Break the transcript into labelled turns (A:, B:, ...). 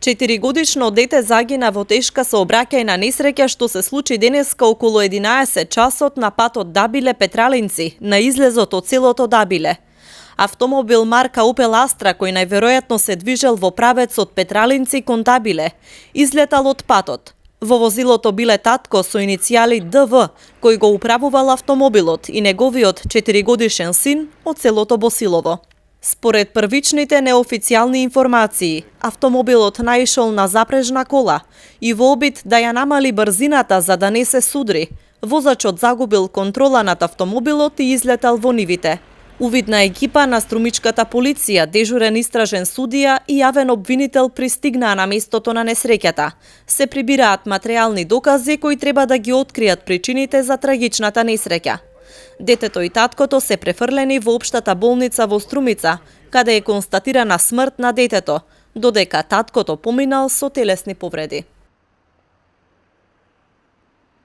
A: 4-годишно дете загина во тешка сообраќајна несреќа што се случи денеска околу 11 часот на патот Дабиле-Петралинци, на излезот од селото Дабиле. Автомобил марка Opel Astra, кој најверојатно се движел во правец од Петралинци кон Дабиле, излетал од патот. Во возилото биле татко со иницијали ДВ, кој го управувал автомобилот, и неговиот 4-годишен син од селото Босилово. Според првичните неофицијални информации, автомобилот наишол на запрежна кола и во обид да ја намали брзината за да не се судри, возачот загубил контрола над автомобилот и излетал во нивите. Увидна екипа на струмичката полиција, дежурен истражен судија и јавен обвинител пристигнаа на местото на несреќата. Се прибираат материјални докази кои треба да ги откријат причините за трагичната несреќа. Детето и таткото се префрлени во општата болница во Струмица, каде е констатирана смрт на детето, додека таткото поминал со телесни повреди.